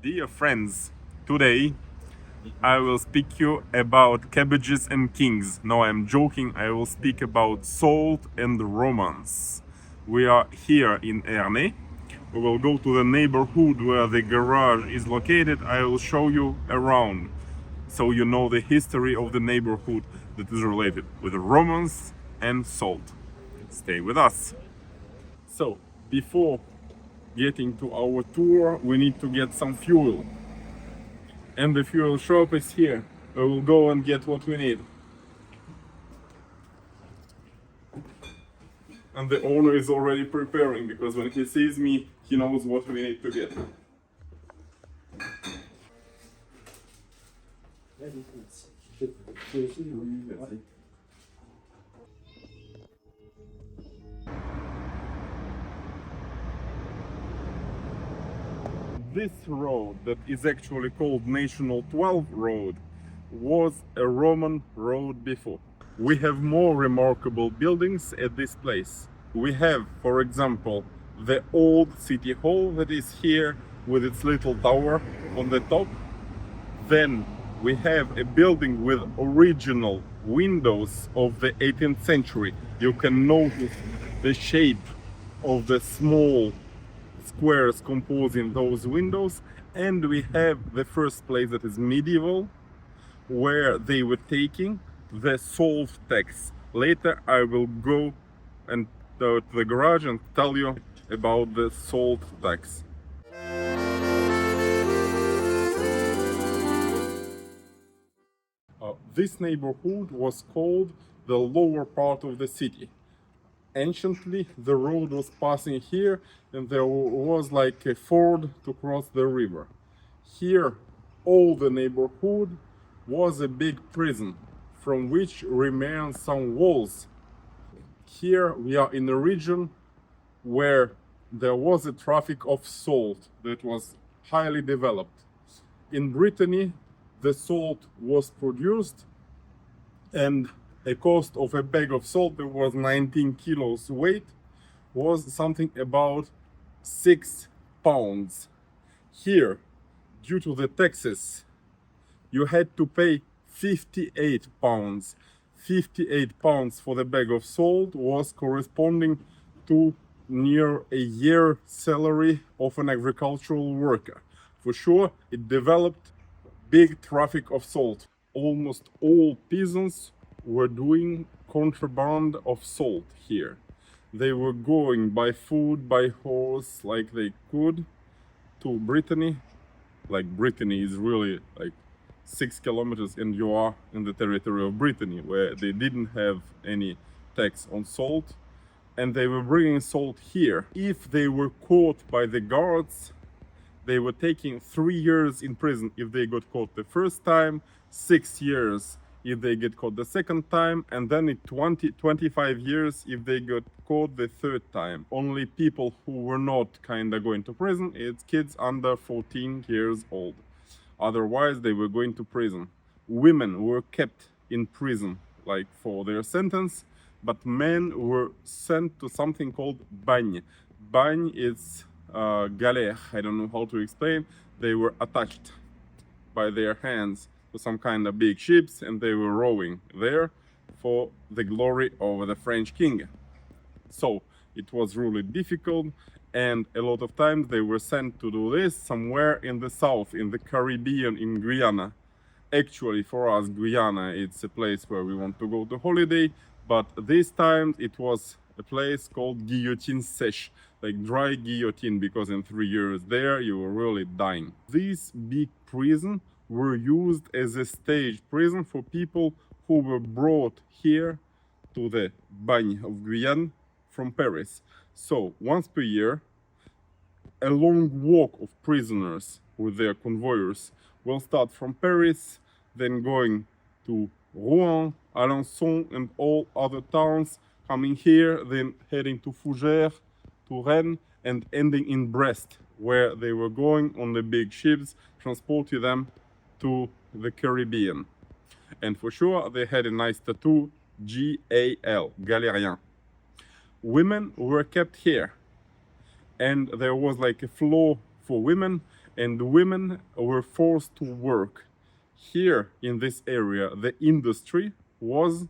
Dear friends, today I will speak you about cabbages and kings. No, I'm joking. I will speak about salt and romance. We are here in Ernée. We will go to the neighborhood where the garage is located. I will show you around so you know the history of the neighborhood that is related with romance and salt. Stay with us. So, before getting to our tour, we need to get some fuel. And the fuel shop is here. We will go and get what we need. And the owner is already preparing because when he sees me, he knows what we need to get. This road that is actually called National 12 Road was a Roman road before. We have more remarkable buildings at this place. We have, for example, the old city hall that is here with its little tower on the top. Then we have a building with original windows of the 18th century. You can notice the shape of the small squares composing those windows. And we have the first place that is medieval, where they were taking the salt tax. Later I will go and to the garage and tell you about the salt tax. This neighborhood was called the lower part of the city. Anciently, the road was passing here and there was like a ford to cross the river. Here, all the neighborhood was a big prison from which remain some walls. Here we are in a region where there was a traffic of salt that was highly developed. In Brittany, the salt was produced and a cost of a bag of salt that was 19 kilos weight was something about 6 pounds. Here, due to the taxes, you had to pay 58 pounds. 58 pounds for the bag of salt was corresponding to near a year salary of an agricultural worker. For sure, it developed big traffic of salt. Almost all peasants were doing contraband of salt here. They were going by foot, by horse, like they could, to Brittany. Like Brittany is really like 6 kilometers and you are in the territory of Brittany, where they didn't have any tax on salt, and they were bringing salt here. If they were caught by the guards, they were taking 3 years in prison if they got caught the first time, 6 years if they get caught the second time, and then 25 years if they got caught the third time. Only people who were not kinda going to prison, it's kids under 14 years old. Otherwise, they were going to prison. Women were kept in prison, like for their sentence, but men were sent to something called bagne. Bagne is galère, I don't know how to explain. They were attached by their hands to some kind of big ships and they were rowing there for the glory of the French king. So it was really difficult, and a lot of times they were sent to do this somewhere in the south, in the Caribbean, in Guyana. Actually, for us, Guyana, it's a place where we want to go to holiday, but this time it was a place called guillotine sèche, like dry guillotine, because in 3 years there you were really dying. These big prisons were used as a stage prison for people who were brought here to the Bagne of Guyane from Paris. So once per year, a long walk of prisoners with their convoyers will start from Paris, then going to Rouen, Alençon, and all other towns, coming here, then heading to Fougères, to Rennes, and ending in Brest, where they were going on the big ships, transporting them to the Caribbean. And for sure, they had a nice tattoo, G-A-L, Galérien. Women were kept here, and there was like a floor for women, and women were forced to work. Here in this area, the industry was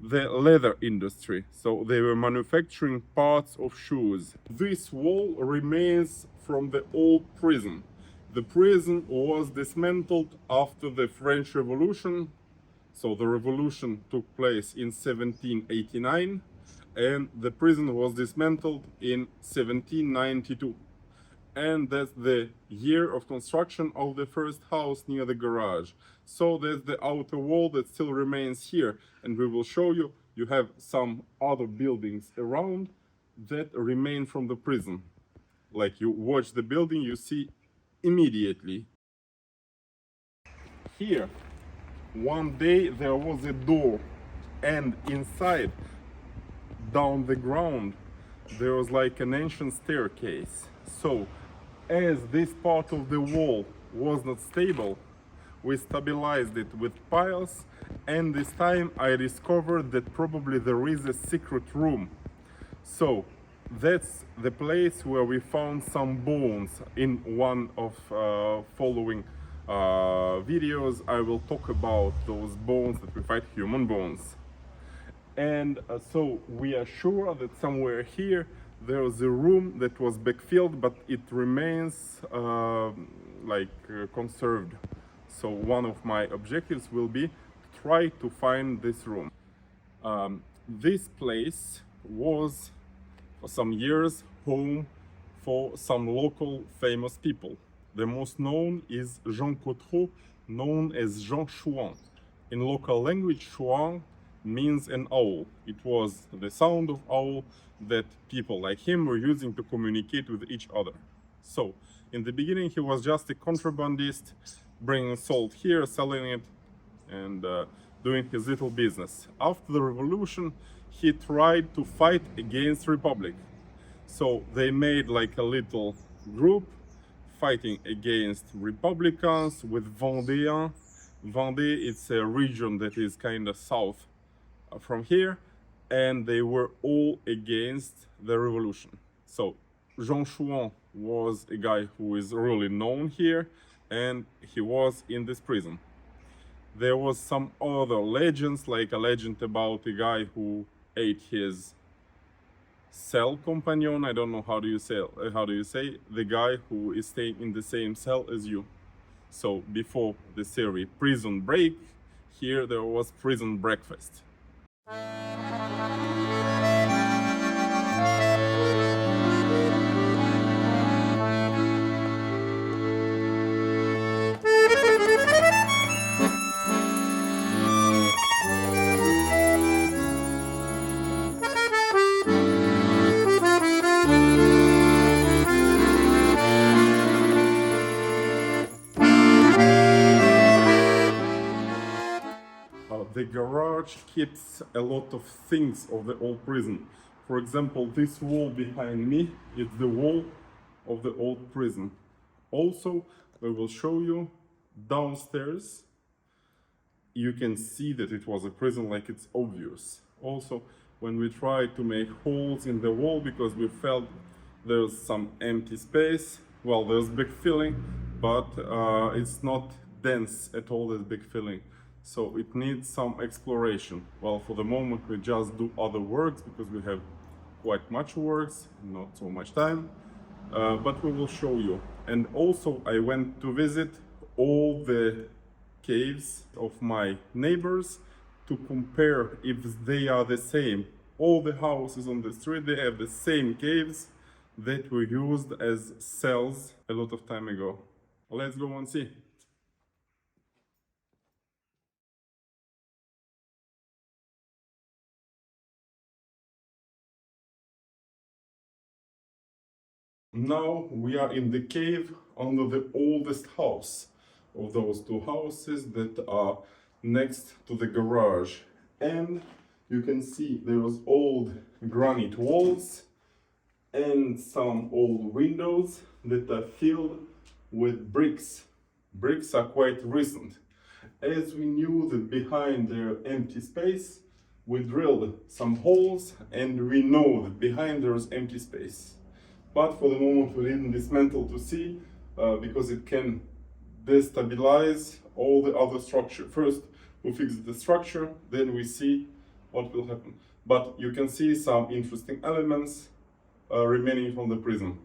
the leather industry, so they were manufacturing parts of shoes. This wall remains from the old prison. The prison was dismantled after the French Revolution. So the revolution took place in 1789 and the prison was dismantled in 1792. And that's the year of construction of the first house near the garage. So there's the outer wall that still remains here, and we will show you. You have some other buildings around that remain from the prison. Like you watch the building, you see immediately. Here, one day there was a door, and inside, down the ground, there was like an ancient staircase. So as this part of the wall was not stable, we stabilized it with piles, and this time I discovered that probably there is a secret room. So that's the place where we found some bones. In one of following videos I will talk about those bones that we find, human bones. And so we are sure that somewhere here there was a room that was backfilled, but it remains conserved. So one of my objectives will be to try to find this room. This place was for some years home for some local famous people. The most known is Jean Cotreau, known as Jean Shuan. In local language, Shuan means an owl. It was the sound of owl that people like him were using to communicate with each other. So in the beginning he was just a contrabandist, bringing salt here, selling it, and doing his little business. After the revolution he tried to fight against Republic. So they made like a little group fighting against Republicans with Vendéens. Vendée, it's a region that is kind of south from here, and they were all against the revolution. So Jean Shuan was a guy who is really known here, and he was in this prison. There was some other legends, like a legend about a guy who ate his cell companion. I don't know how do you say the guy who is staying in the same cell as you. So before the series Prison Break, here there was prison breakfast. The garage keeps a lot of things of the old prison. For example, this wall behind me is the wall of the old prison. Also, I will show you downstairs. You can see that it was a prison, like it's obvious. Also, when we tried to make holes in the wall because we felt there's some empty space, well, there's big filling, but it's not dense at all, this big filling. So it needs some exploration. Well, for the moment we just do other works because we have quite much works, not so much time, but we will show you. And also I went to visit all the caves of my neighbors to compare if they are the same. All the houses on the street, they have the same caves that were used as cells a lot of time ago. Let's go and see. Now we are in the cave under the oldest house of those two houses that are next to the garage. And you can see there was old granite walls and some old windows that are filled with bricks. Bricks are quite recent. As we knew that behind their empty space, we drilled some holes and we know that behind there is empty space. But for the moment we didn't dismantle to see because it can destabilize all the other structure. First, we fix the structure, then we see what will happen. But you can see some interesting elements remaining from the prism.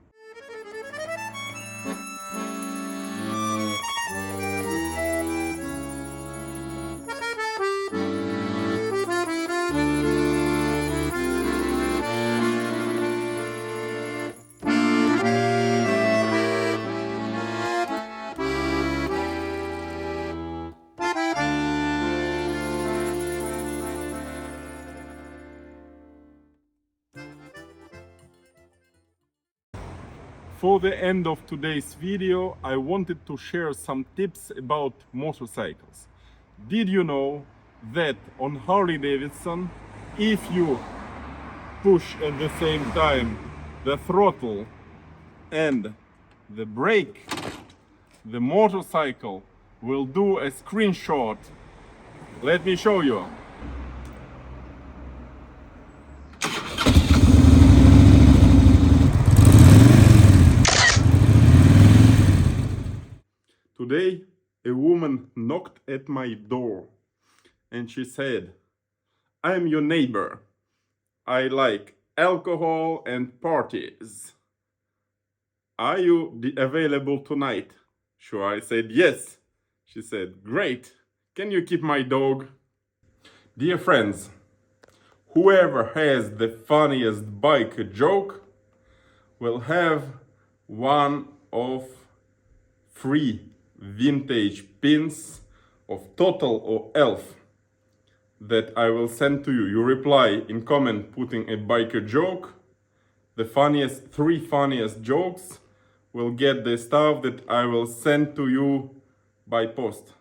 For the end of today's video, I wanted to share some tips about motorcycles. Did you know that on Harley Davidson, if you push at the same time the throttle and the brake, the motorcycle will do a screenshot? Let me show you. Today, a woman knocked at my door and she said, "I'm your neighbor. I like alcohol and parties. Are you available tonight?" Sure, I said yes. She said, "Great. Can you keep my dog?" Dear friends, whoever has the funniest bike joke will have one of 3 vintage pins of Total or Elf that I will send to you. You reply in comment putting a biker joke. The 3 funniest jokes will get the stuff that I will send to you by post.